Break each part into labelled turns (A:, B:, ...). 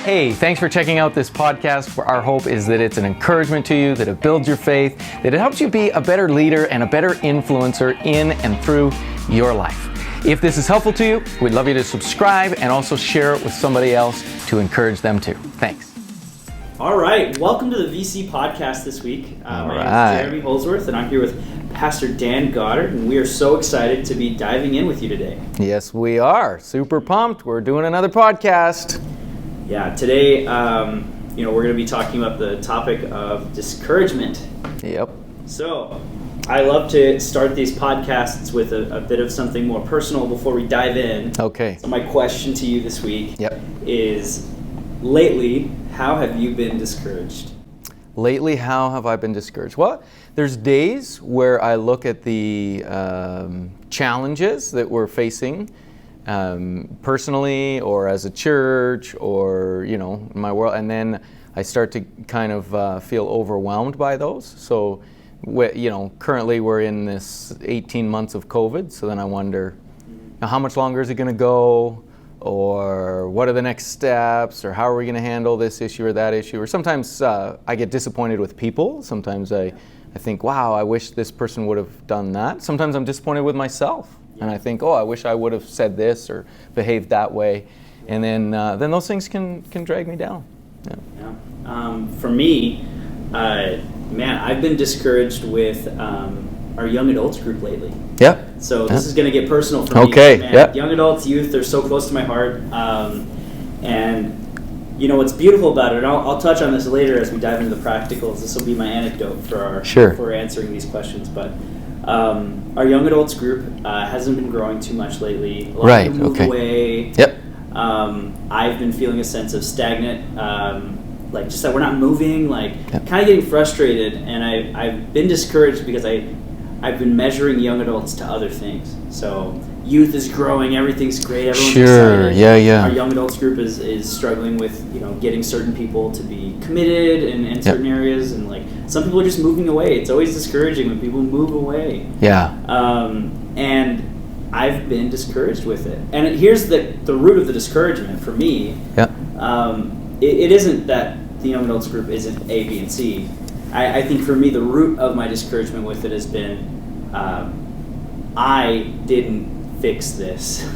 A: Hey, thanks for checking out this podcast. Our hope is that it's an encouragement to you, that it builds your faith, that it helps you be a better leader and a better influencer in and through your life. If this is helpful to you, we'd love you to subscribe and also share it with somebody else to encourage them too. Thanks.
B: All right, welcome to the VC podcast this week. My name is Jeremy Holsworth, and I'm here with Pastor Dan Goddard, and we are so excited to be diving in with you today.
A: Yes, we are. Super pumped. We're doing another podcast.
B: Yeah, today, we're going to be talking about the topic of discouragement.
A: Yep.
B: So, I love to start these podcasts with a bit of something more personal before we dive in.
A: Okay.
B: So my question to you this week is, lately, how have you been discouraged?
A: Lately, how have I been discouraged? Well, there's days where I look at the challenges that we're facing personally or as a church or, in my world, and then I start to kind of feel overwhelmed by those. So, currently we're in this 18 months of COVID, so then I wonder, how much longer is it going to go? Or what are the next steps? Or how are we going to handle this issue or that issue? Or sometimes I get disappointed with people. Sometimes I think, wow, I wish this person would have done that. Sometimes I'm disappointed with myself. And I think, I wish I would have said this or behaved that way. And then those things can drag me down. Yeah.
B: For me, I've been discouraged with our young adults group lately.
A: Yeah.
B: So this is going to get personal for me.
A: Okay.
B: Man, young adults, youth, they're so close to my heart. And what's beautiful about it, and I'll touch on this later as we dive into the practicals. This will be my anecdote for answering these questions. But our young adults group hasn't been growing too much lately. A lot of people move away.
A: Yep.
B: I've been feeling a sense of stagnant, just that we're not moving, kind of getting frustrated. And I've been discouraged because I've been measuring young adults to other things. So youth is growing, everything's great, everyone's excited.
A: Yeah.
B: Our young adults group is struggling with getting certain people to be committed in certain areas, and some people are just moving away. It's always discouraging when people move away.
A: Yeah.
B: And I've been discouraged with it. And here's the root of the discouragement for me.
A: Yeah.
B: It isn't that the young adults group isn't A, B, and C. I think for me the root of my discouragement with it has been I didn't fix this.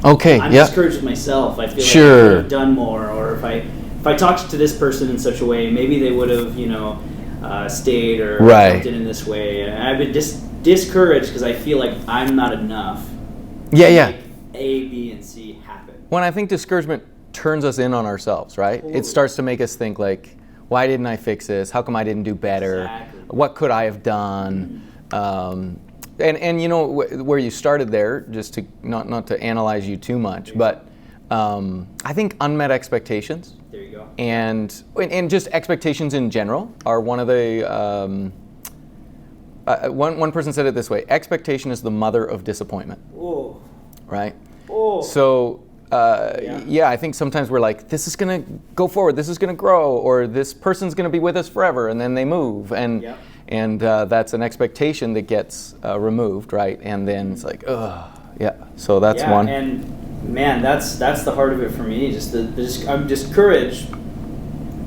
A: Okay.
B: I'm discouraged with myself. I feel like I could have done more, or if I talked to this person in such a way, maybe they would have stayed or acted in this way. And I've been discouraged because I feel like I'm not enough.
A: Yeah.
B: Make A, B, and C happen.
A: When I think discouragement turns us in on ourselves, right? It starts to make us think why didn't I fix this? How come I didn't do better?
B: Exactly.
A: What could I have done? And where you started there, just to not to analyze you too much, but I think unmet expectations.
B: There you go.
A: And just expectations in general are one of the one person said it this way: expectation is the mother of disappointment.
B: Oh.
A: Right.
B: Oh.
A: So. I think sometimes we're like, this is going to go forward, this is going to grow, or this person's going to be with us forever, and then they move, and that's an expectation that gets removed, right? And then it's like, so that's one.
B: And man, that's the heart of it for me. I'm discouraged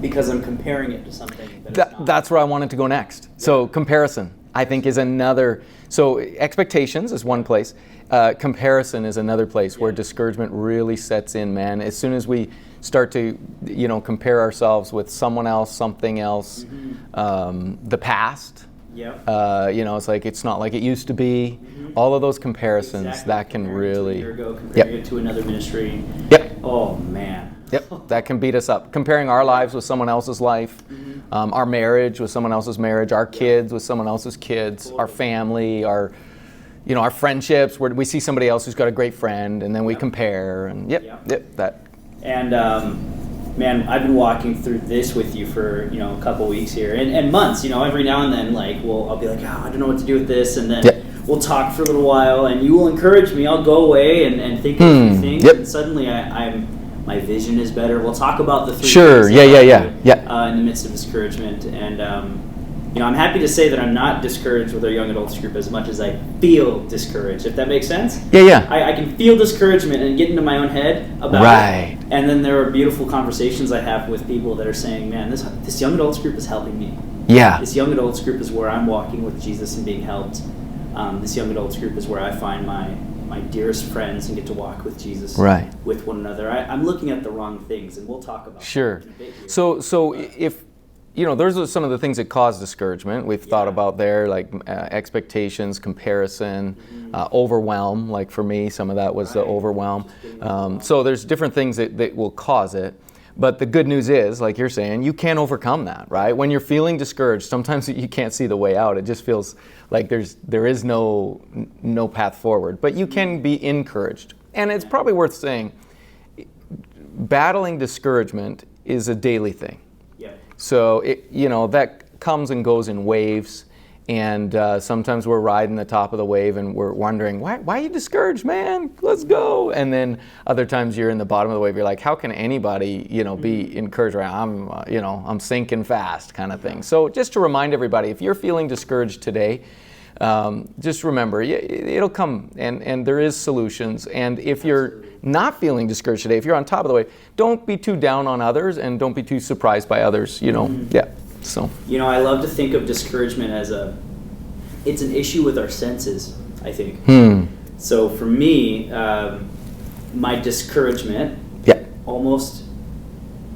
B: because I'm comparing it to something
A: that's where I wanted to go next. Yeah. So comparison, I think, is another. So expectations is one place. Comparison is another place where discouragement really sets in, man. As soon as we start to, compare ourselves with someone else, something else, the past, it's like it's not like it used to be. All of those comparisons, that can really...
B: To a year ago, comparing it to another ministry.
A: Yep.
B: Oh, man.
A: Yep, that can beat us up. Comparing our lives with someone else's life, our marriage with someone else's marriage, our kids with someone else's kids, our family, our friendships, where we see somebody else who's got a great friend, and then we compare, and that. And
B: man, I've been walking through this with you for a couple weeks here, and months. Every now and then, I'll be like, I don't know what to do with this, and then we'll talk for a little while, and you will encourage me. I'll go away and think of a few things, and suddenly my vision is better. We'll talk about the three things in the midst of discouragement, and I'm happy to say that I'm not discouraged with our young adults group as much as I feel discouraged, if that makes sense.
A: Yeah.
B: I can feel discouragement and get into my own head about it. And then there are beautiful conversations I have with people that are saying, man, this young adults group is helping me.
A: Yeah.
B: This young adults group is where I'm walking with Jesus and being helped. This young adults group is where I find my dearest friends and get to walk with Jesus with one another. I'm looking at the wrong things, and we'll talk about that in a bit here.
A: So if, those are some of the things that cause discouragement. We've thought about there, like expectations, comparison, overwhelm. Like for me, some of that was the overwhelm. So there's different things that will cause it. But the good news is, like you're saying, you can overcome that, right? When you're feeling discouraged, sometimes you can't see the way out. It just feels like there is no path forward. But you can be encouraged. And it's probably worth saying, battling discouragement is a daily thing.
B: Yeah.
A: So, that comes and goes in waves. And sometimes we're riding the top of the wave and we're wondering, why are you discouraged, man? Let's go. And then other times you're in the bottom of the wave. You're like, how can anybody, be encouraged? I'm sinking fast, kind of thing. So just to remind everybody, if you're feeling discouraged today, just remember, it'll come, and there is solutions. And if you're not feeling discouraged today, if you're on top of the wave, don't be too down on others and don't be too surprised by others. Yeah. So
B: I love to think of discouragement as it's an issue with our senses, I think. So for me, my discouragement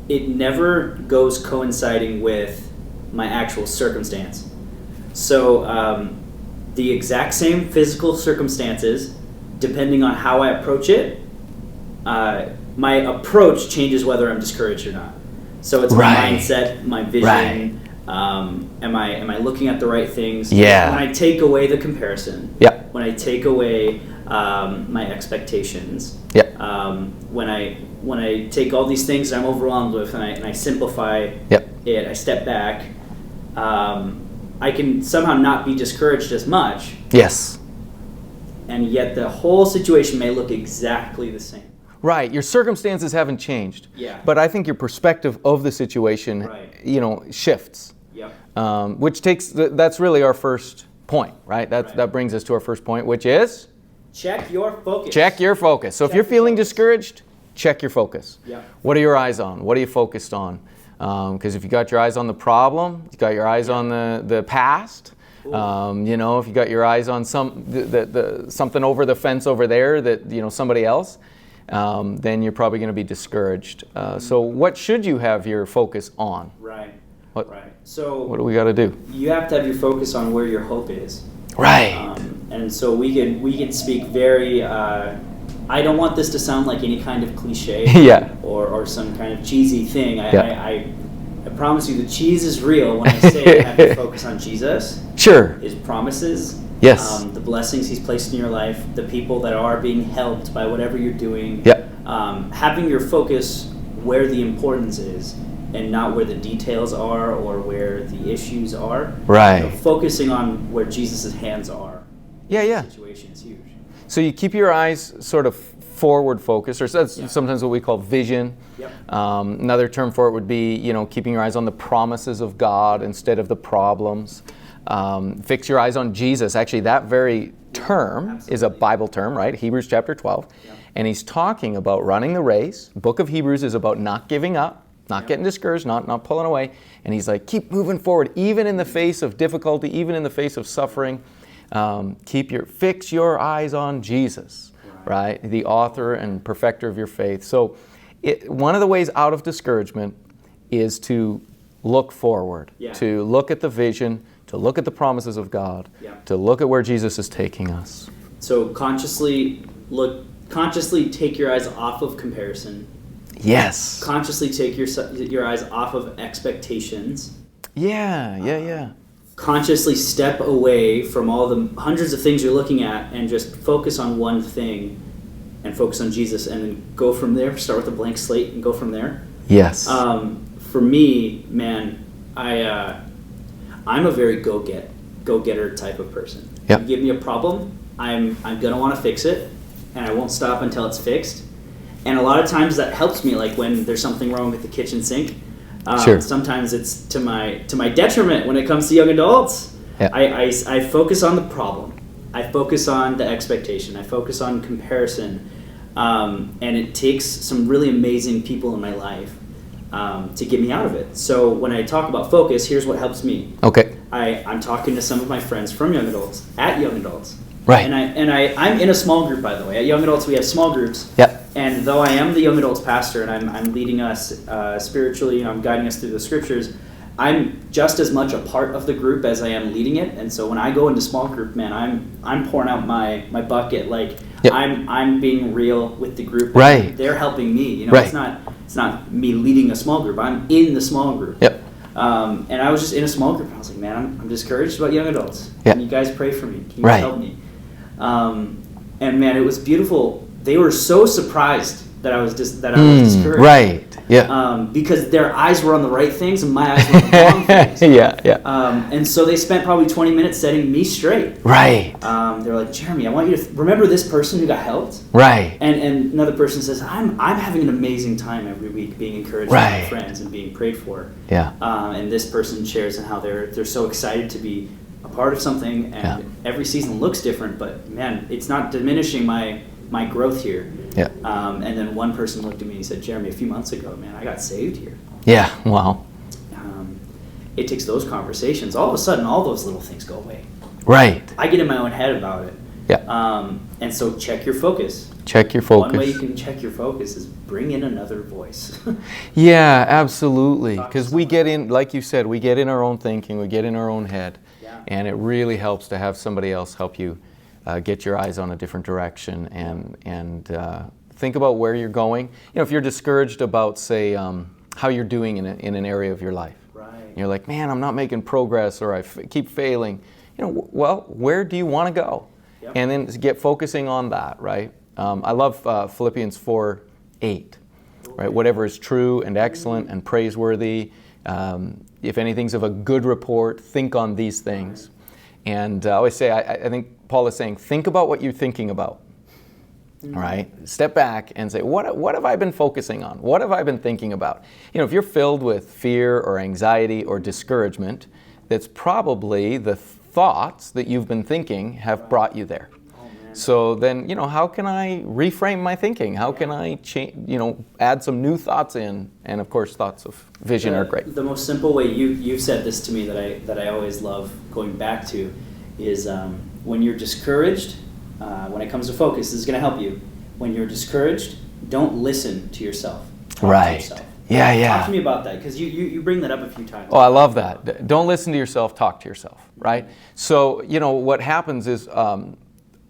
B: it never goes coinciding with my actual circumstance. So the exact same physical circumstances, depending on how I approach it, my approach changes whether I'm discouraged or not. So it's my mindset, my vision. Am I looking at the right things?
A: Yeah.
B: When I take away the comparison.
A: Yeah.
B: When I take away my expectations.
A: Yeah.
B: When I take all these things that I'm overwhelmed with and I simplify it, I step back. I can somehow not be discouraged as much.
A: Yes.
B: And yet the whole situation may look exactly the same.
A: Right, your circumstances haven't changed.
B: Yeah.
A: But I think your perspective of the situation, shifts.
B: Yep.
A: Which that's really our first point, right? That brings us to our first point, which is?
B: Check your focus.
A: Check your focus. So if you're feeling discouraged, check your focus.
B: Yeah.
A: What are your eyes on? What are you focused on? Because if you got your eyes on the problem, you got your eyes on the past. If you got your eyes on something over the fence over there that somebody else, then you're probably going to be discouraged. So what should you have your focus on?
B: Right.
A: Right.
B: So
A: what do we got to do?
B: You have to have your focus on where your hope is.
A: Right.
B: And so we can speak very. I don't want this to sound like any kind of cliche.
A: Yeah.
B: Or some kind of cheesy thing. I promise you, the cheese is real when I say have your focus on Jesus.
A: Sure.
B: His promises.
A: Yes.
B: The blessings He's placed in your life, the people that are being helped by whatever you're doing.
A: Yep.
B: Having your focus where the importance is and not where the details are or where the issues are.
A: Right.
B: Focusing on where Jesus' hands are.
A: Yeah.
B: The situation is huge.
A: So you keep your eyes sort of forward focused, or that's sometimes what we call vision.
B: Yep.
A: Another term for it would be, keeping your eyes on the promises of God instead of the problems. Fix your eyes on Jesus. Actually, that very term is a Bible term, right? Hebrews chapter 12. Yep. And he's talking about running the race. The book of Hebrews is about not giving up, not getting discouraged, not pulling away. And he's like, keep moving forward, even in the face of difficulty, even in the face of suffering. Fix your eyes on Jesus, right? The author and perfecter of your faith. So one of the ways out of discouragement is to look forward, to look at the vision, to look at the promises of God, to look at where Jesus is taking us.
B: So consciously take your eyes off of comparison.
A: Yes.
B: Consciously take your eyes off of expectations.
A: Yeah.
B: Consciously step away from all the hundreds of things you're looking at and just focus on one thing and focus on Jesus and then go from there, start with a blank slate and go from there.
A: Yes.
B: For me, man, I'm a very go-getter type of person.
A: Yep.
B: You give me a problem, I'm gonna want to fix it, and I won't stop until it's fixed. And a lot of times that helps me, like when there's something wrong with the kitchen sink.
A: Sure.
B: Sometimes it's to my detriment when it comes to young adults.
A: Yeah.
B: I focus on the problem. I focus on the expectation. I focus on comparison. And it takes some really amazing people in my life to get me out of it. So when I talk about focus, here's what helps me.
A: Okay.
B: I'm talking to some of my friends from young adults, at young adults.
A: Right.
B: And I'm in a small group, by the way. At young adults, we have small groups.
A: Yep.
B: And though I am the young adults pastor and I'm leading us spiritually, I'm guiding us through the scriptures, I'm just as much a part of the group as I am leading it. And so when I go into small group, man, I'm pouring out my bucket. Like, yep. I'm being real with the group.
A: Right.
B: They're helping me.
A: Right.
B: It's not me leading a small group. I'm in the small group.
A: Yep.
B: And I was just in a small group, and I was like, man, I'm discouraged about young adults.
A: Yep.
B: Can you guys pray for me? Can you
A: right.
B: help me? And man, it was beautiful. They were so surprised that I was discouraged.
A: Right. Yeah.
B: Because their eyes were on the right things and my eyes were on the wrong things.
A: Yeah.
B: And so they spent probably 20 minutes setting me straight.
A: Right.
B: They were like, Jeremy, I want you to remember this person who got helped.
A: Right.
B: And another person says, I'm having an amazing time every week being encouraged by my friends and being prayed for.
A: Yeah.
B: And this person shares and how they're so excited to be a part of something, and every season looks different, but man, it's not diminishing my growth here.
A: Yeah.
B: And then one person looked at me and said, Jeremy, a few months ago, man, I got saved here.
A: Yeah. Wow.
B: It takes those conversations. All of a sudden, all those little things go away.
A: Right.
B: I get in my own head about it.
A: Yeah.
B: And so check your focus.
A: Check your focus.
B: One way you can check your focus is bring in another voice.
A: Yeah, absolutely. Because we get in, like you said, we get in our own thinking, we get in our own head. Yeah. And it really helps to have somebody else help you get your eyes on a different direction and think about where you're going. You know, if you're discouraged about, say, how you're doing in an area of your life. Right. And you're like, man, I'm not making progress, or I keep failing. You know, well, where do you want to go? Yep. And then get focusing on that, right? I love Philippians 4:8, right? Whatever is true and excellent and praiseworthy, if anything's of a good report, think on these things. And I always say, I think Paul is saying, think about what you're thinking about. All right? Step back and say, what have I been focusing on? What have I been thinking about? You know, if you're filled with fear or anxiety or discouragement, that's probably the thoughts that you've been thinking have brought you there. So then, you know, how can I reframe my thinking? How can I add some new thoughts in? And of course, thoughts of vision are great.
B: The most simple way, you've said this to me that I always love going back to is when you're discouraged, when it comes to focus, this is going to help you. When you're discouraged, don't listen to yourself. Talk to yourself. Yeah. Talk to me about that, because you bring that up a few times.
A: Oh, I love that. Don't listen to yourself, talk to yourself, right? So, you know, what happens is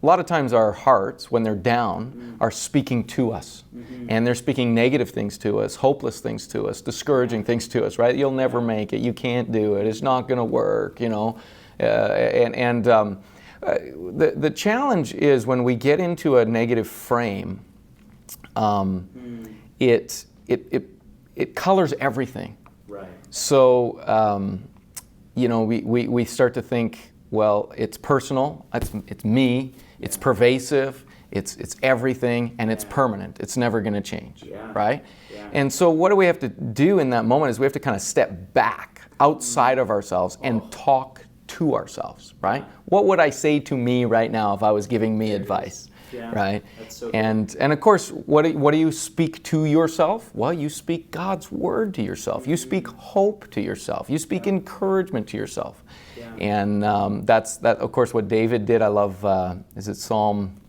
A: a lot of times our hearts, when they're down, are speaking to us. And they're speaking negative things to us, hopeless things to us, discouraging things to us, right? You'll never make it. You can't do it. It's not going to work, you know. The challenge is when we get into a negative frame, it colors everything. Right. So, you know, we start to think, well, it's personal, it's me, it's pervasive, it's everything, and it's permanent. It's never going to change, right? Yeah. And so what do we have to do in that moment is we have to kind of step back outside of ourselves and talk to ourselves, right? What would I say to me right now if I was giving me advice? Yeah, right? That's so and of course, what do you speak to yourself? Well, you speak God's word to yourself. You speak hope to yourself. You speak encouragement to yourself. Yeah. And that's of course what David did. I love, is it Psalm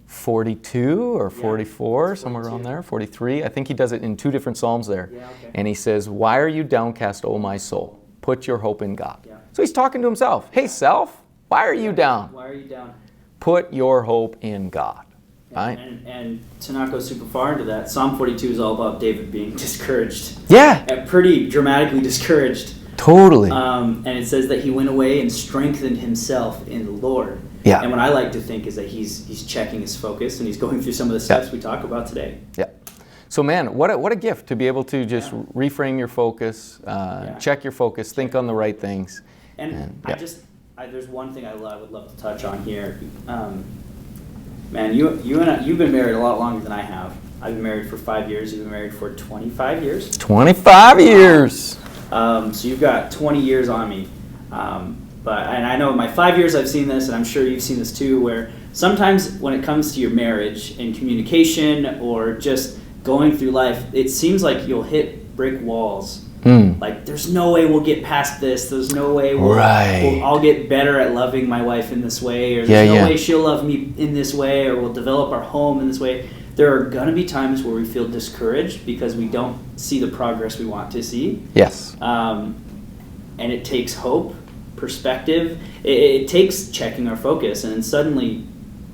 A: 42 or 44, somewhere around there, 43? I think he does it in two different Psalms there. Yeah, okay. And he says, "Why are you downcast, O my soul? Put your hope in God." Yeah. So he's talking to himself. Hey, self, why are you down?
B: Why are you down?
A: Put your hope in God. Right?
B: And to not go super far into that, Psalm 42 is all about David being discouraged.
A: Yeah.
B: Pretty dramatically discouraged.
A: Totally.
B: And it says that he went away and strengthened himself in the Lord. Yeah. And what I like to think is that he's checking his focus and he's going through some of the steps we talk about today. Yeah.
A: So man, what a gift to be able to just reframe your focus, check your focus, think on the right things.
B: And there's one thing I would love to touch on here. Man, you've been married a lot longer than I have. I've been married for 5 years. You've been married for 25 years.
A: 25 years.
B: So you've got 20 years on me. And I know in my 5 years I've seen this, and I'm sure you've seen this too, where sometimes when it comes to your marriage and communication or just going through life, it seems like you'll hit brick walls. Like, there's no way we'll get past this. There's no way I'll get better at loving my wife in this way, or there's no way she'll love me in this way, or we'll develop our home in this way. There are going to be times where we feel discouraged because we don't see the progress we want to see.
A: Yes.
B: And it takes hope, perspective. It takes checking our focus, and then suddenly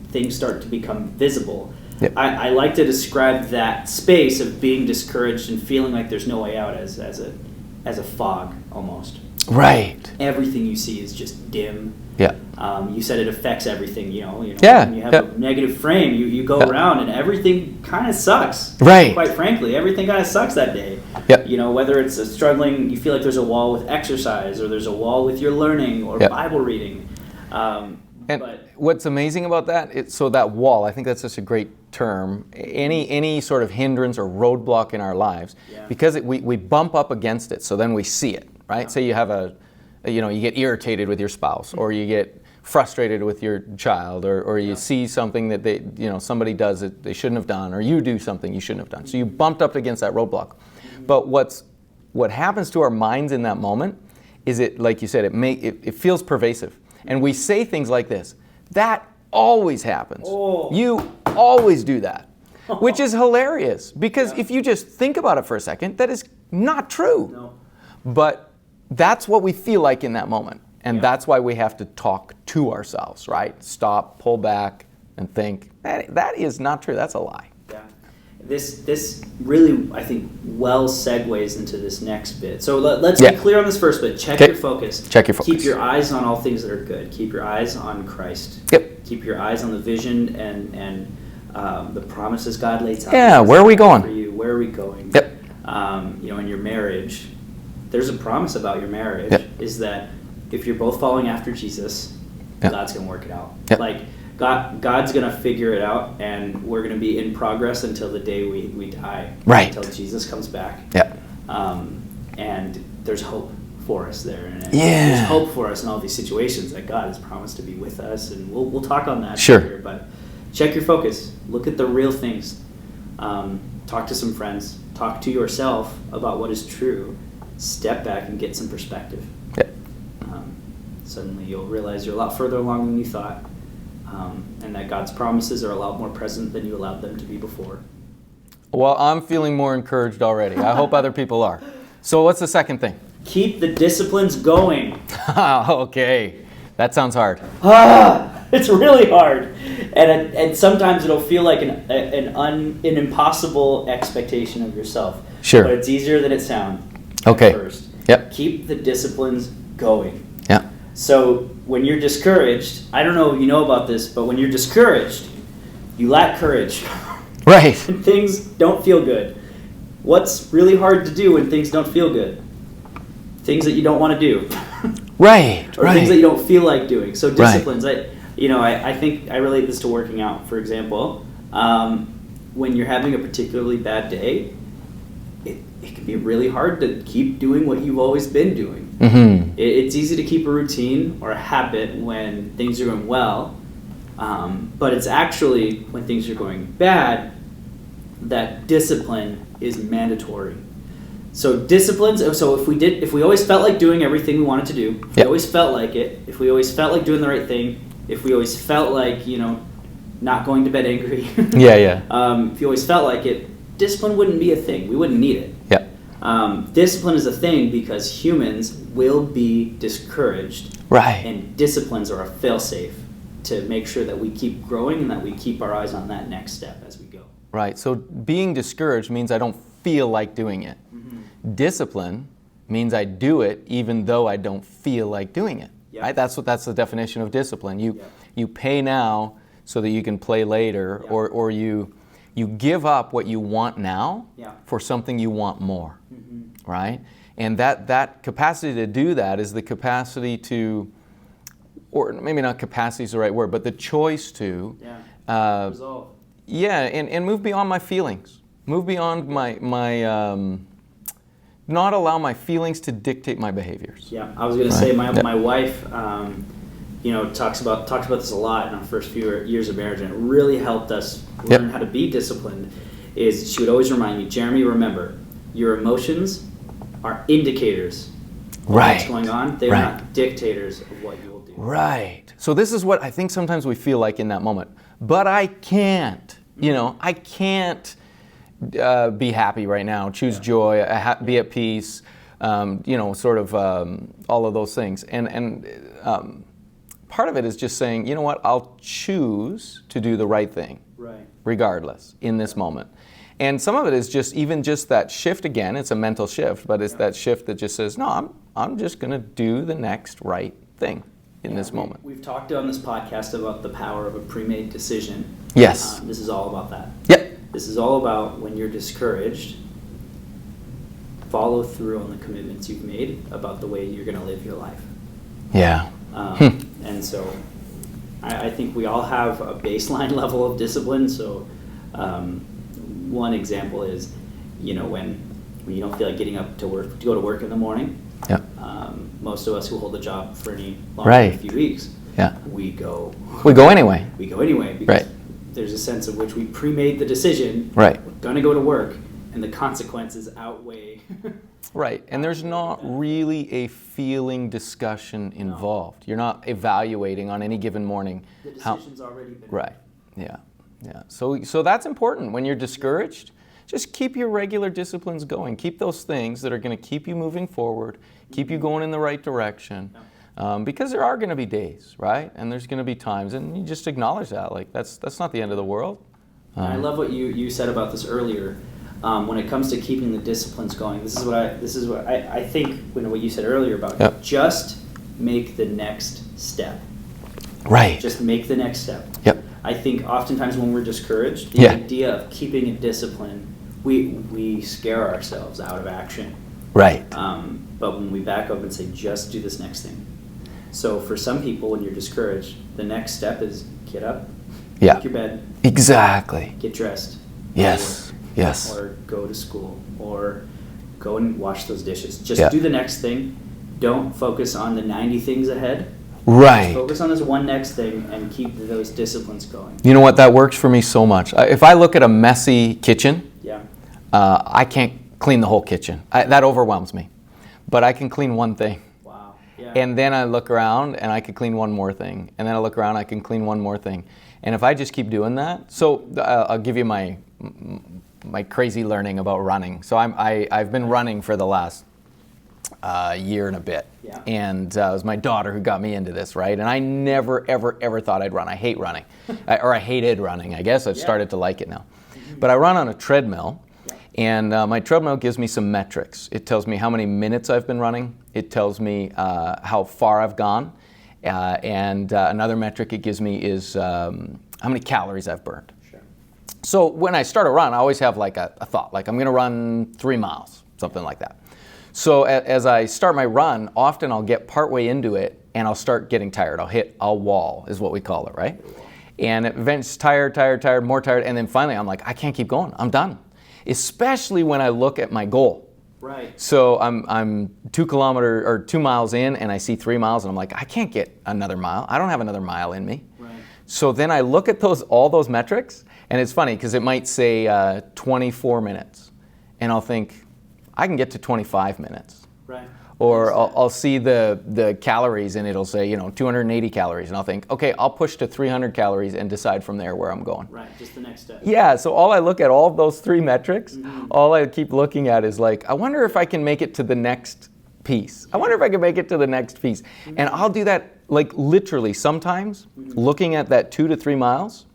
B: things start to become visible.
A: Yep.
B: I like to describe that space of being discouraged and feeling like there's no way out as a fog almost.
A: Right.
B: Everything you see is just dim.
A: Yeah.
B: You said it affects everything. Yeah. When you have a negative frame, you go around and everything kind of sucks.
A: Right.
B: Quite frankly, everything kind of sucks that day.
A: Yep.
B: Whether it's struggling, you feel like there's a wall with exercise, or there's a wall with your learning or Bible reading.
A: And what's amazing about that, so that wall, I think that's just a great term, any sort of hindrance or roadblock in our lives, because we bump up against it, so then we see it, right? Say you have you get irritated with your spouse, or you get frustrated with your child, or you see something that somebody does that they shouldn't have done, or you do something you shouldn't have done. So you bumped up against that roadblock. But what happens to our minds in that moment is like you said, it feels pervasive. And we say things like this: that always happens. Oh. You always do that, which is hilarious, because if you just think about it for a second, that is not true. No. But that's what we feel like in that moment. And that's why we have to talk to ourselves, right? Stop, pull back, and think, that is not true. That's a lie.
B: Yeah. This really, I think, well segues into this next bit. So let's be clear on this first bit. Check your focus.
A: Check your focus.
B: Keep your eyes on all things that are good. Keep your eyes on Christ.
A: Yep.
B: Keep your eyes on the vision and the promises God lays out.
A: Yeah, where are we going?
B: For you. Where are we going?
A: Yep.
B: In your marriage, there's a promise about your marriage, is that if you're both following after Jesus, God's going to work it out.
A: Yep.
B: Like, God's going to figure it out, and we're going to be in progress until the day we die.
A: Right.
B: Until Jesus comes back.
A: Yep.
B: And there's hope for us there. And
A: there's
B: hope for us in all these situations that God has promised to be with us, and we'll talk on that later. But check your focus. Look at the real things. Talk to some friends. Talk to yourself about what is true. Step back and get some perspective.
A: Yep.
B: Suddenly you'll realize you're a lot further along than you thought, and that God's promises are a lot more present than you allowed them to be before.
A: Well, I'm feeling more encouraged already. I hope other people are. So what's the second thing?
B: Keep the disciplines going.
A: Okay. That sounds hard.
B: It's really hard. And sometimes it'll feel like an impossible expectation of yourself.
A: Sure.
B: But it's easier than it sounds.
A: Okay.
B: First.
A: Yep.
B: Keep the disciplines going.
A: Yeah.
B: So when you're discouraged, I don't know if you know about this, but when you're discouraged, you lack courage.
A: Right.
B: And things don't feel good. What's really hard to do when things don't feel good? Things that you don't want to do.
A: Right.
B: Or things that you don't feel like doing. So disciplines. Right. I think I relate this to working out, for example. When you're having a particularly bad day, it can be really hard to keep doing what you've always been doing. Mm-hmm. It's easy to keep a routine or a habit when things are going well, but it's actually when things are going bad that discipline is mandatory. So disciplines. So if we always felt like doing everything we wanted to do, if we always felt like it, if we always felt like doing the right thing, if we always felt like not going to bed angry, if you always felt like it, discipline wouldn't be a thing. We wouldn't need it. Discipline is a thing because humans will be discouraged.
A: Right.
B: And disciplines are a fail-safe to make sure that we keep growing and that we keep our eyes on that next step as we go.
A: Right. So being discouraged means I don't feel like doing it. Mm-hmm. Discipline means I do it even though I don't feel like doing it. Yep. Right? That's the definition of discipline. You pay now so that you can play later, or you give up what you want now for something you want more. Mm-hmm. Right? And that capacity to do that is the capacity to, or maybe not capacity is the right word, but the choice to
B: resolve.
A: And move beyond my feelings. Move beyond my not allow my feelings to dictate my behaviors.
B: Yeah, I was going to say my wife, talks about this a lot in our first few years of marriage, and it really helped us learn how to be disciplined. Is she would always remind me, Jeremy, remember, your emotions are indicators of what's going on. They are not dictators of what you will do.
A: Right. So this is what I think sometimes we feel like in that moment. But I can't. I can't be happy right now. Choose joy. Be at peace. Sort of all of those things. And part of it is just saying, you know what? I'll choose to do the right thing, regardless, in this moment. And some of it is just that shift again. It's a mental shift, but it's that shift that just says, no, I'm just going to do the next right thing in this moment.
B: We've talked on this podcast about the power of a pre-made decision.
A: Yes.
B: This is all about that.
A: Yep.
B: This is all about when you're discouraged, follow through on the commitments you've made about the way you're going to live your life.
A: Yeah.
B: And so I think we all have a baseline level of discipline. So one example is, when you don't feel like getting up to go to work in the morning.
A: Yeah.
B: Most of us who hold a job for any longer than a few weeks, we go
A: anyway.
B: We go anyway because there's a sense of which we pre-made the decision.
A: Right.
B: We're going to go to work, and the consequences outweigh.
A: Right, and there's not really a feeling discussion involved. You're not evaluating on any given morning.
B: The decision's already been made.
A: Right, yeah. So that's important. When you're discouraged, just keep your regular disciplines going. Keep those things that are going to keep you moving forward, keep you going in the right direction. Because there are going to be days, right? And there's going to be times, and you just acknowledge that. Like, that's not the end of the world.
B: I love what you said about this earlier. When it comes to keeping the disciplines going, this is what I think. What you said earlier about just make the next step.
A: Right.
B: Just make the next step.
A: Yep.
B: I think oftentimes when we're discouraged, the idea of keeping a discipline, we scare ourselves out of action.
A: Right.
B: But when we back up and say, just do this next thing. So for some people, when you're discouraged, the next step is get up, make your bed.
A: Exactly.
B: Get dressed.
A: Yes. Yes.
B: Or go to school, or go and wash those dishes. Just do the next thing. Don't focus on the 90 things ahead.
A: Right.
B: Just focus on this one next thing and keep those disciplines going.
A: You know what? That works for me so much. If I look at a messy kitchen, I can't clean the whole kitchen. That overwhelms me. But I can clean one thing.
B: Wow. Yeah.
A: And then I look around and I can clean one more thing. And then I look around, I can clean one more thing. And if I just keep doing that, so I'll give you my crazy learning about running. So I've been running for the last year and a bit. Yeah. And it was my daughter who got me into this, right? And I never, ever thought I'd run. I hate running. I hated running, I guess. I've started to like it now. But I run on a treadmill. And my treadmill gives me some metrics. It tells me how many minutes I've been running. It tells me how far I've gone. And another metric it gives me is how many calories I've burned.
B: Sure.
A: So when I start a run, I always have like a thought, like I'm going to run 3 miles, something like that. So as I start my run, often I'll get partway into it and I'll start getting tired. I'll wall is what we call it, right? And eventually tired, more tired, and then finally I'm like, I can't keep going. I'm done. Especially when I look at my goal.
B: Right.
A: So I'm 2 miles in and I see 3 miles and I'm like, I can't get another mile. I don't have another mile in me.
B: Right.
A: So then I look at all those metrics, and it's funny because it might say 24 minutes. And I'll think, I can get to 25 minutes.
B: Right.
A: Or I'll see the calories and it'll say, 280 calories. And I'll think, okay, I'll push to 300 calories and decide from there where I'm going.
B: Right, just the next step.
A: Yeah, so all I look at, all of those 3 metrics, all I keep looking at is like, I wonder if I can make it to the next piece. I wonder if I can make it to the next piece. And I'll do that like literally sometimes, looking at that 2 to 3 miles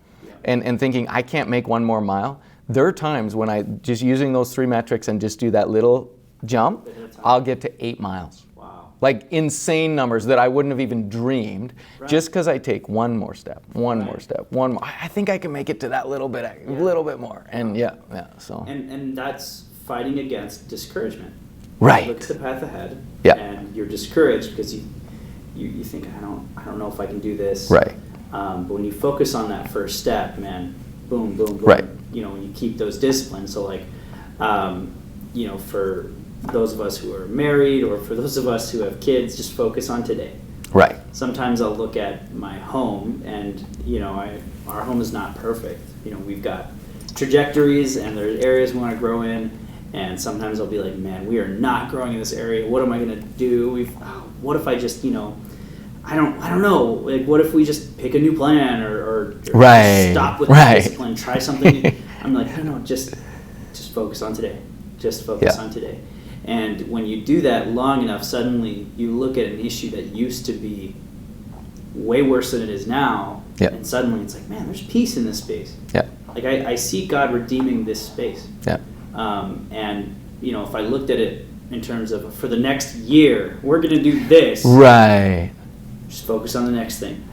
A: and thinking, I can't make 1 more mile. There are times when I just using those 3 metrics and just do that little jump, I'll get to 8 miles.
B: Wow.
A: Like insane numbers that I wouldn't have even dreamed, just because I take 1 more step, one more. I think I can make it to that little bit more. And so.
B: And that's fighting against discouragement.
A: Right.
B: You look at the path ahead,
A: Yeah.
B: and you're discouraged because you think, I don't know if I can do this.
A: Right.
B: But when you focus on that first step, man, boom, boom, boom.
A: Right.
B: When you keep those disciplines. So like, for those of us who are married or for those of us who have kids, just focus on today.
A: Right.
B: Sometimes I'll look at my home, and our home is not perfect. We've got trajectories, and there's areas we want to grow in. And sometimes I'll be like, man, we are not growing in this area. What am I going to do? What if I just, I don't know. Like, what if we just pick a new plan or
A: Right.
B: stop with
A: Right.
B: the discipline, try something? I'm like, no, just focus on today. Just focus on today. And when you do that long enough, suddenly you look at an issue that used to be way worse than it is now, and suddenly it's like, man, there's peace in this space.
A: Yeah.
B: Like I see God redeeming this space.
A: Yeah.
B: And if I looked at it in terms of for the next year, we're going to do this.
A: Right.
B: Just focus on the next thing.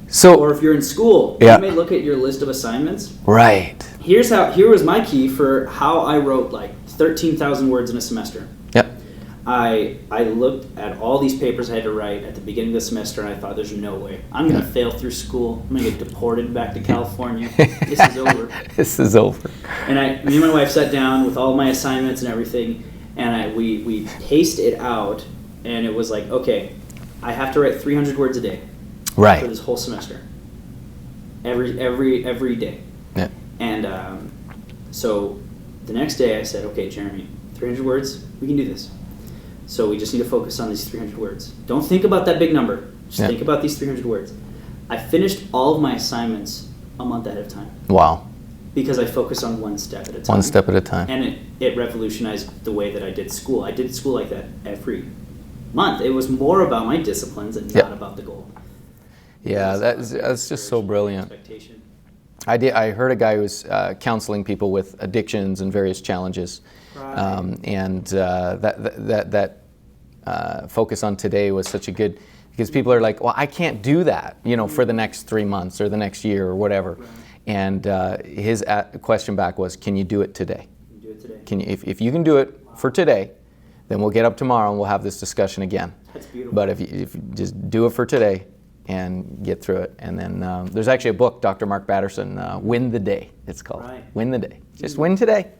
A: So,
B: Or if you're in school, you may look at your list of assignments.
A: right.
B: Here was my key for how I wrote like 13,000 words in a semester.
A: Yep.
B: I looked at all these papers I had to write at the beginning of the semester, and I thought, there's no way. I'm going to fail through school. I'm going to get deported back to California. This is over.
A: This is over.
B: And me and my wife sat down with all my assignments and everything, and we paced it out, and it was like, okay, I have to write 300 words a day
A: Right.
B: for this whole semester. Every day.
A: Yeah.
B: And so the next day I said, okay, Jeremy, 300 words, we can do this. So we just need to focus on these 300 words. Don't think about that big number. Just think about these 300 words. I finished all of my assignments a month ahead of time.
A: Wow.
B: Because I focused on one step at a time.
A: One step at a time.
B: And it revolutionized the way that I did school. I did school like that every month. It was more about my disciplines and not about the goal.
A: Yeah, that's just so brilliant.
B: Expectation.
A: I heard a guy who was counseling people with addictions and various challenges, and that focus on today was such a good, because people are like, well, I can't do that, for the next 3 months or the next year or whatever, and his question back was, can you do it today?
B: Do it today.
A: Can you, if you can do it for today, then we'll get up tomorrow and we'll have this discussion again.
B: That's beautiful.
A: But if you just do it for today and get through it. And then there's actually a book, Dr. Mark Batterson, Win the Day, it's called.
B: Right.
A: Win the Day. Just win today.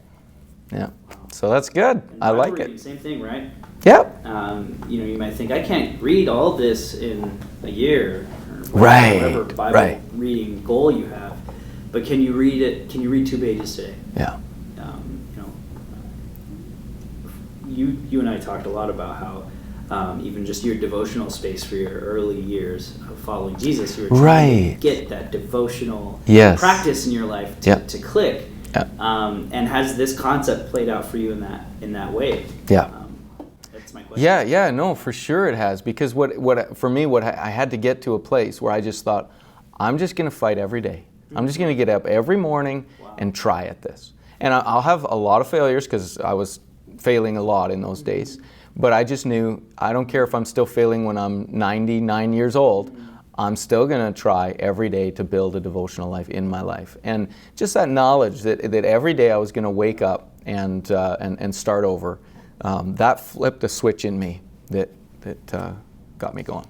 A: Yeah. So that's good.
B: And
A: I like
B: reading,
A: it.
B: Same thing, right?
A: Yep.
B: You might think, I can't read all this in a year. Or whatever Bible reading goal you have. But can you read it? Can you read 2 pages today?
A: Yeah.
B: You and I talked a lot about how even just your devotional space for your early years of following Jesus, you were trying to get that devotional practice in your life to click.
A: Yeah.
B: And has this concept played out for you in that way?
A: Yeah.
B: That's my question.
A: Yeah, no, for sure it has. Because for me, I had to get to a place where I just thought, I'm just going to fight every day. I'm just going to get up every morning and try at this. And I'll have a lot of failures because I was failing a lot in those days. But I just knew, I don't care if I'm still failing when I'm 99 years old, I'm still going to try every day to build a devotional life in my life. And just that knowledge that every day I was going to wake up and start over, that flipped a switch in me that got me going.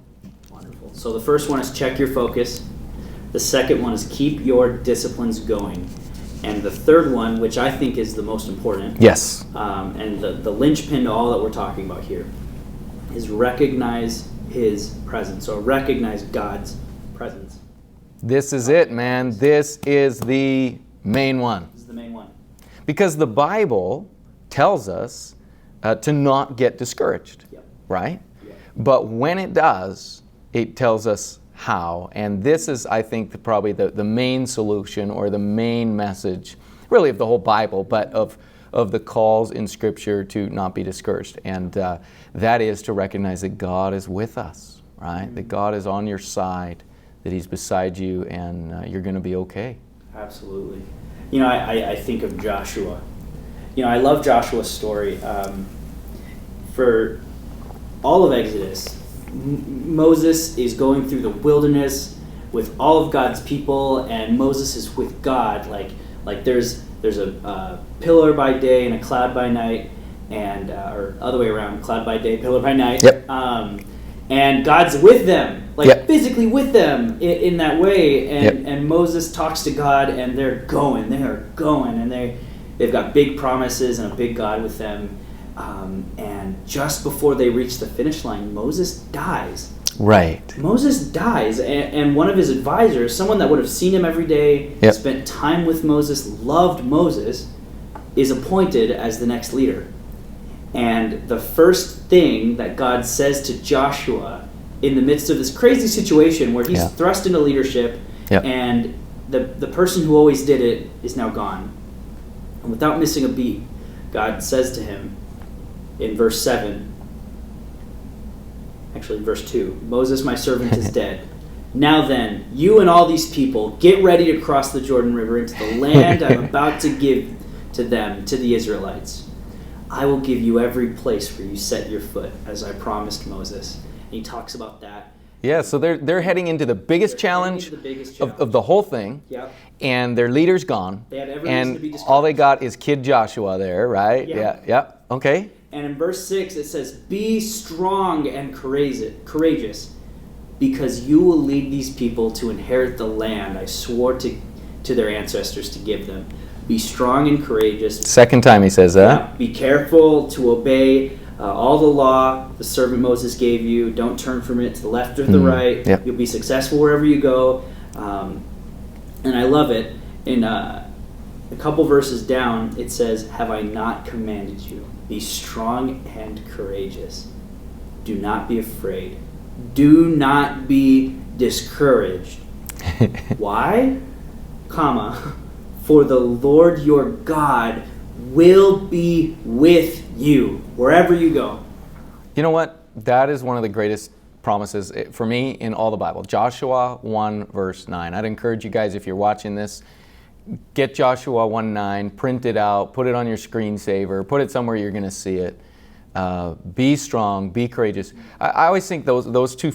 B: Wonderful. So the first one is check your focus. The second one is keep your disciplines going. And the third one, which I think is the most important,
A: yes,
B: and the linchpin to all that we're talking about here, is recognize His presence, or recognize God's presence.
A: This is it, man. This is the main one.
B: This is the main one.
A: Because the Bible tells us to not get discouraged, right? Yep. But when it does, it tells us how. And this is, I think, probably the main solution or the main message, really of the whole Bible, but of the calls in Scripture to not be discouraged. And that is to recognize that God is with us, right? Mm-hmm. That God is on your side, that He's beside you, and you're going to be okay.
B: Absolutely. I think of Joshua. I love Joshua's story. For all of Exodus, Moses is going through the wilderness with all of God's people, and Moses is with God. Like there's a pillar by day and a cloud by night, and or other way around, cloud by day, pillar by night.
A: Yep.
B: And God's with them, physically with them in that way. And Moses talks to God, and they are going, and they've got big promises and a big God with them. And just before they reach the finish line, Moses dies.
A: Right.
B: Moses dies, and one of his advisors, someone that would have seen him every day,
A: Yep.
B: spent time with Moses, loved Moses, is appointed as the next leader. And the first thing that God says to Joshua in the midst of this crazy situation where he's thrust into leadership,
A: Yep.
B: and the person who always did it is now gone. And without missing a beat, God says to him in verse 7, actually verse 2, Moses, my servant, is dead. Now then, you and all these people, get ready to cross the Jordan River into the land I'm about to give to them, to the Israelites. I will give you every place where you set your foot, as I promised Moses. And he talks about that.
A: Yeah, so they're heading into the biggest challenge of the whole thing,
B: Yep.
A: and their leader's gone,
B: They had every reason to be
A: and
B: discouraged.
A: all they got is Kid Joshua there, right?
B: Yeah.
A: Yeah. Okay.
B: And in verse 6 it says, be strong and courageous, because you will lead these people to inherit the land I swore to their ancestors to give them. Be strong and courageous.
A: Second time he says that.
B: Yeah. Be careful to obey all the law the servant Moses gave you. Don't turn from it to the left or the right.
A: Yep.
B: You'll be successful wherever you go. And I love it. In a couple verses down, it says, have I not commanded you? Be strong and courageous. Do not be afraid. Do not be discouraged. Why? For the Lord your God will be with you wherever you go.
A: You know what? That is one of the greatest promises for me in all the Bible. Joshua 1 verse 9. I'd encourage you guys, if you're watching this, get Joshua 1:9, print it out, put it on your screensaver, put it somewhere you're going to see it. Be strong, be courageous. I always think those two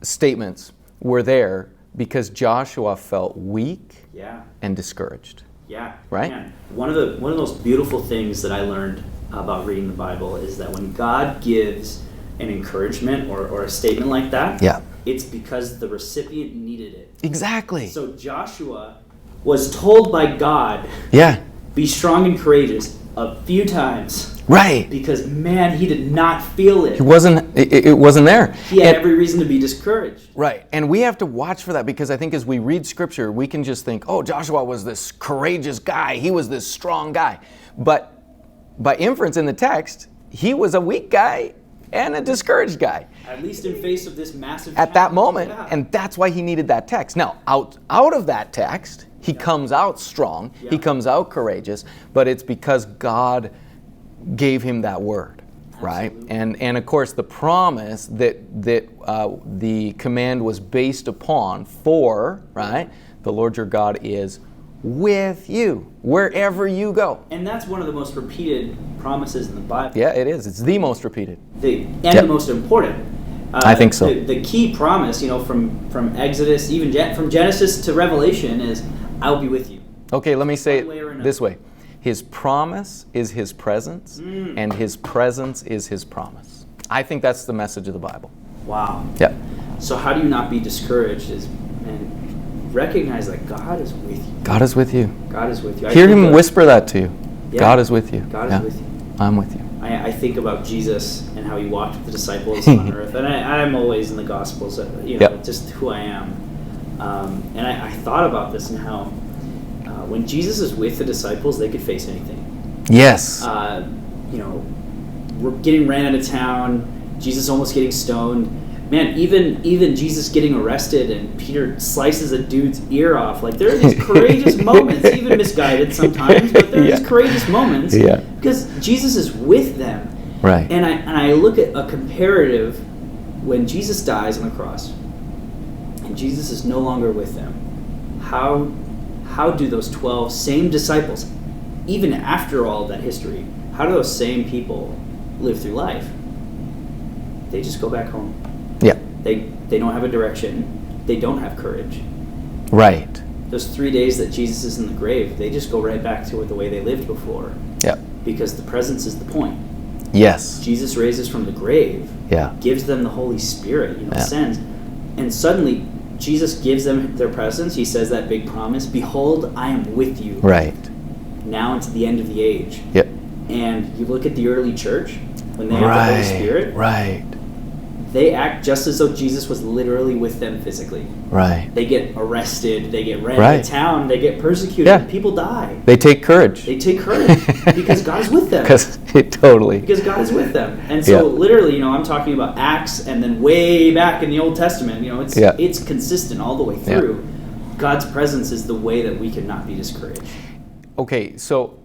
A: statements were there because Joshua felt weak and discouraged.
B: Yeah.
A: Right?
B: Man, one of the most beautiful things that I learned about reading the Bible is that when God gives an encouragement or a statement like that, it's because the recipient needed it.
A: Exactly.
B: So Joshua was told by God, be strong and courageous a few times.
A: Right.
B: Because, man, he did not feel it.
A: It wasn't there.
B: He had every reason to be discouraged.
A: Right. And we have to watch for that because I think as we read Scripture, we can just think, oh, Joshua was this courageous guy. He was this strong guy. But by inference in the text, he was a weak guy and a discouraged guy.
B: At least in face of this massive
A: at that
B: challenge.
A: moment, and that's why he needed that text. Now, out of that text, he comes out strong, he comes out courageous, but it's because God gave him that word, right? And of course, the promise that the command was based upon right? The Lord your God is with you wherever you go.
B: And that's one of the most repeated promises in the Bible.
A: Yeah, it is. It's the most repeated.
B: The most important.
A: I think so.
B: The key promise, from Exodus, even from Genesis to Revelation, is I'll be with you.
A: Okay, let me say it this way. His promise is his presence, and his presence is his promise. I think that's the message of the Bible.
B: Wow.
A: Yeah.
B: So how do you not be discouraged? And recognize that God is with you.
A: God is with you.
B: God is with you.
A: Hear him whisper that to you.
B: Yeah.
A: God is with you.
B: God is with you.
A: I'm with you.
B: I think about Jesus and how he walked with the disciples on earth. And I'm always in the Gospels, just who I am. And I thought about this and how when Jesus is with the disciples, they could face anything.
A: Yes.
B: We're getting ran out of town, Jesus almost getting stoned. Man, even Jesus getting arrested and Peter slices a dude's ear off. Like, there are these courageous moments, even misguided sometimes, but there are these courageous moments because Jesus is with them.
A: Right.
B: And I look at a comparative when Jesus dies on the cross and Jesus is no longer with them. How do those 12 same disciples, even after all of that history, how do those same people live through life? They just go back home.
A: Yeah.
B: They don't have a direction. They don't have courage.
A: Right.
B: Those 3 days that Jesus is in the grave, they just go right back to the way they lived before.
A: Yeah.
B: Because the presence is the point.
A: Yes.
B: Jesus raises from the grave.
A: Yeah.
B: Gives them the Holy Spirit, sends. And suddenly, Jesus gives them their presence. He says that big promise, behold, I am with you.
A: Right.
B: Now into the end of the age.
A: Yep.
B: And you look at the early church, when they have the Holy Spirit.
A: Right.
B: they act just as though Jesus was literally with them physically.
A: Right.
B: They get arrested, they get ran
A: Right.
B: out of town, they get persecuted,
A: Yeah.
B: people die.
A: They take courage.
B: They take courage because God is with them.
A: Totally.
B: Because God is with them. And so
A: Yeah.
B: literally, I'm talking about Acts and then way back in the Old Testament, it's consistent all the way through. God's presence is the way that we cannot be discouraged.
A: Okay, so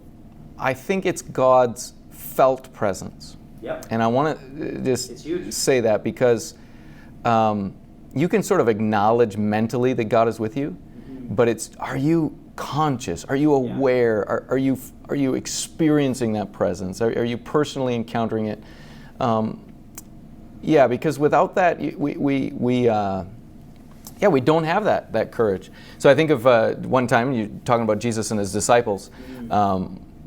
A: I think it's God's felt presence.
B: Yep.
A: And I want to
B: It's
A: just
B: huge.
A: say that because you can sort of acknowledge mentally that God is with you, but are you conscious? Are you aware? Are you experiencing that presence? Are you personally encountering it? Because without that, we don't have that courage. So I think of one time, you're talking about Jesus and his disciples.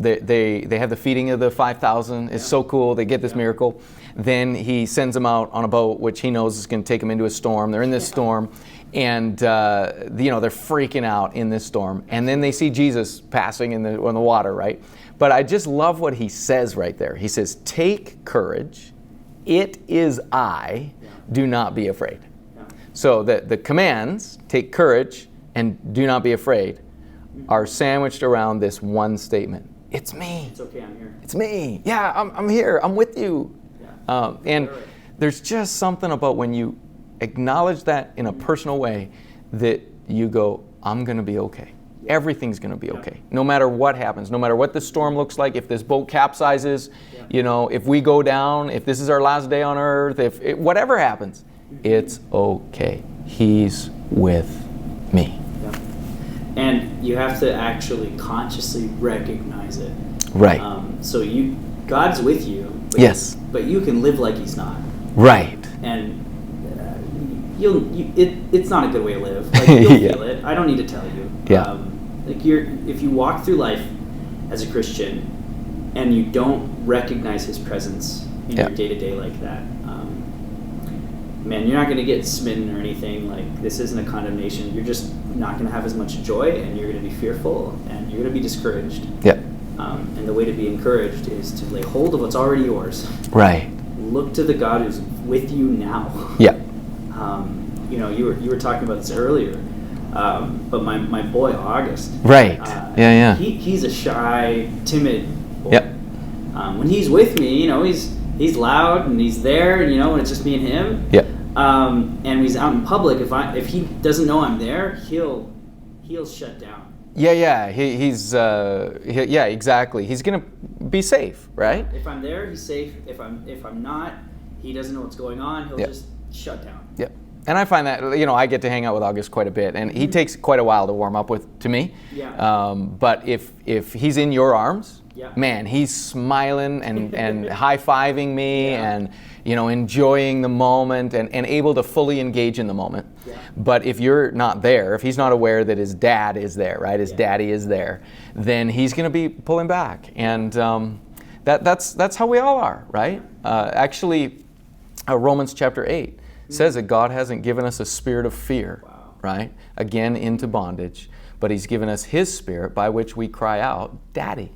A: They have the feeding of the 5,000. It's so cool. They get this miracle. Then he sends them out on a boat, which he knows is going to take them into a storm. They're in this storm, and they're freaking out in this storm. And then they see Jesus passing on the water, right? But I just love what he says right there. He says, "Take courage. It is I. Do not be afraid." So the commands, take courage and do not be afraid, are sandwiched around this one statement. It's me.
B: It's okay, I'm here.
A: It's me. Yeah, I'm here. I'm with you.
B: Yeah.
A: And there's just something about when you acknowledge that in a personal way that you go, I'm going to be okay. Everything's going to be okay. No matter what happens, no matter what the storm looks like, if this boat capsizes, if we go down, if this is our last day on earth, whatever happens, it's okay. He's with me.
B: Yeah. And you have to actually consciously recognize it.
A: Right.
B: So God's with you. But
A: Yes.
B: But you can live like He's not.
A: Right.
B: And it's not a good way to live. Like, you'll feel it. I don't need to tell you.
A: Yeah.
B: If you walk through life as a Christian and you don't recognize His presence in your day-to-day like that, man, you're not going to get smitten or anything. Like, this isn't a condemnation. You're just not going to have as much joy, and you're going to be fearful, and you're going to be discouraged.
A: Yeah.
B: And the way to be encouraged is to lay hold of what's already yours.
A: Right.
B: Look to the God who's with you now.
A: Yeah.
B: You were talking about this earlier, but my boy August.
A: Right. Yeah.
B: He's a shy, timid boy.
A: Yep.
B: When he's with me, he's loud and he's there, and it's just me and him.
A: Yep.
B: And when he's out in public, if he doesn't know I'm there, he'll shut down.
A: Yeah. He's exactly. He's gonna be safe, right?
B: If I'm there, he's safe. If I'm not, he doesn't know what's going on. He'll just shut down.
A: Yep. And I find that I get to hang out with August quite a bit, and he takes quite a while to warm up to me.
B: Yeah.
A: But if he's in your arms,
B: Yeah.
A: man, he's smiling and high-fiving me and enjoying the moment and able to fully engage in the moment.
B: Yeah.
A: But if you're not there, if he's not aware that his dad is there, right, his daddy is there, then he's going to be pulling back. And that's how we all are, right? Actually, Romans chapter 8 says that God hasn't given us a spirit of fear, right? Again, into bondage, but He's given us His Spirit by which we cry out, Daddy,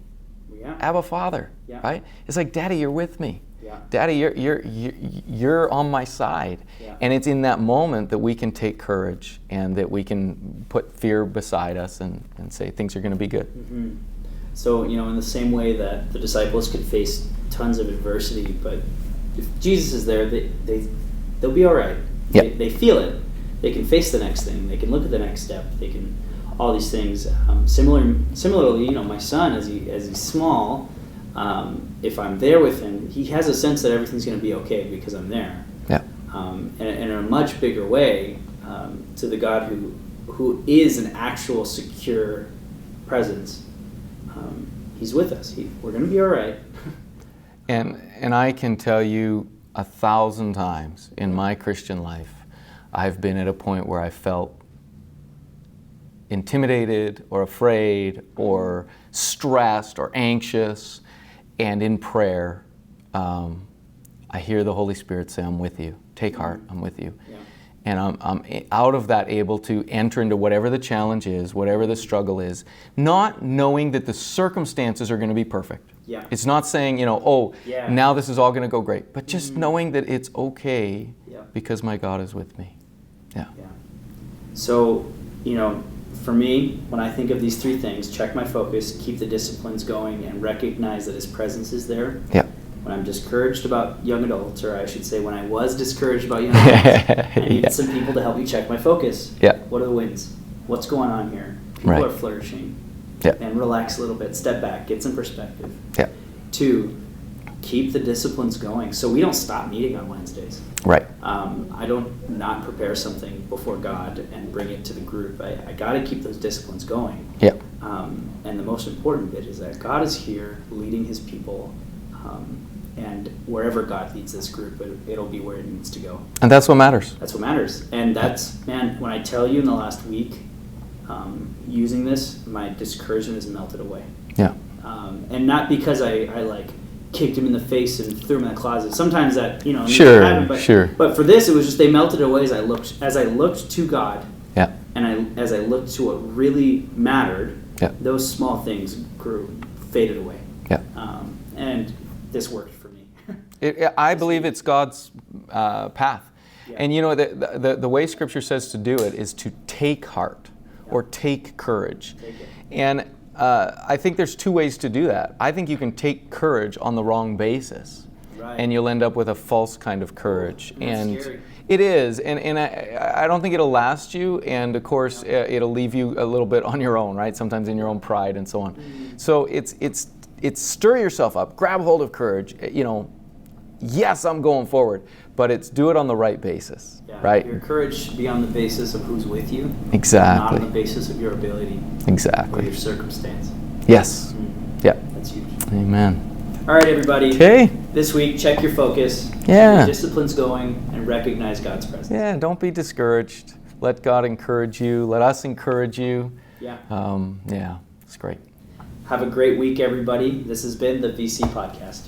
A: Abba, Father, right? It's like, Daddy, you're with me.
B: Yeah.
A: Daddy, you're on my side.
B: Yeah.
A: And it's in that moment that we can take courage and that we can put fear beside us and say things are going to be good.
B: Mm-hmm. So, in the same way that the disciples could face tons of adversity, but if Jesus is there, they'll be all right.
A: Yeah.
B: They feel it. They can face the next thing. They can look at the next step. They can all these things. Similarly, my son, as he's small, if I'm there with him, he has a sense that everything's going to be okay because I'm there.
A: Yeah.
B: And in a much bigger way, to the God who is an actual secure presence, He's with us. We're going to be all right.
A: And I can tell you 1,000 times in my Christian life, I've been at a point where I felt intimidated or afraid or stressed or anxious, and in prayer, I hear the Holy Spirit say, I'm with you. Take heart, I'm with you.
B: Yeah.
A: And I'm out of that able to enter into whatever the challenge is, whatever the struggle is, not knowing that the circumstances are going to be perfect.
B: Yeah.
A: It's not saying, now this is all going to go great, but just knowing that it's okay because my God is with me. Yeah.
B: Yeah. So, for me, when I think of these three things, check my focus, keep the disciplines going, and recognize that His presence is there.
A: Yeah.
B: When I'm discouraged about young adults, or I should say when I was discouraged about young adults, I needed some people to help me check my focus.
A: Yeah.
B: What are the wins? What's going on here? People
A: Right.
B: are flourishing.
A: Yeah.
B: And relax a little bit, step back, get some perspective.
A: Yeah.
B: 2, keep the disciplines going. So we don't stop meeting on Wednesdays.
A: Right.
B: I don't not prepare something before God and bring it to the group. I got to keep those disciplines going.
A: Yeah.
B: And the most important bit is that God is here leading His people, and wherever God leads this group, it'll be where it needs to go.
A: And that's what matters.
B: That's what matters. And that's, man, when I tell you in the last week, using this, my discouragement has melted away.
A: Yeah.
B: And not because I like kicked him in the face and threw him in the closet. Sometimes that,
A: Sure,
B: happen,
A: sure.
B: But for this, it was just they melted away as I looked to God,
A: Yeah.
B: and as I looked to what really mattered.
A: Yeah.
B: Those small things faded away.
A: Yeah.
B: And this worked for me.
A: I believe it's God's path.
B: Yeah.
A: And the way Scripture says to do it is to take heart or take courage.
B: Take it.
A: And I think there's 2 ways to do that. I think you can take courage on the wrong basis.
B: Right.
A: And you'll end up with a false kind of courage.
B: And that's scary.
A: It is. And I don't think it'll last you. And of course, it'll leave you a little bit on your own, right? Sometimes in your own pride and so on. Mm-hmm. So it's stir yourself up, grab hold of courage. Yes, I'm going forward, but it's do it on the right basis, right?
B: Your courage should be on the basis of who's with you,
A: Exactly.
B: not on the basis of your ability or
A: Exactly.
B: your circumstance.
A: Yes. Yeah.
B: That's huge.
A: Amen.
B: All right, everybody.
A: Okay.
B: This week, check your focus,
A: Yeah.
B: keep your disciplines going, and recognize God's presence.
A: Yeah, don't be discouraged. Let God encourage you. Let us encourage you.
B: Yeah.
A: Yeah, it's great.
B: Have a great week, everybody. This has been the VC Podcast.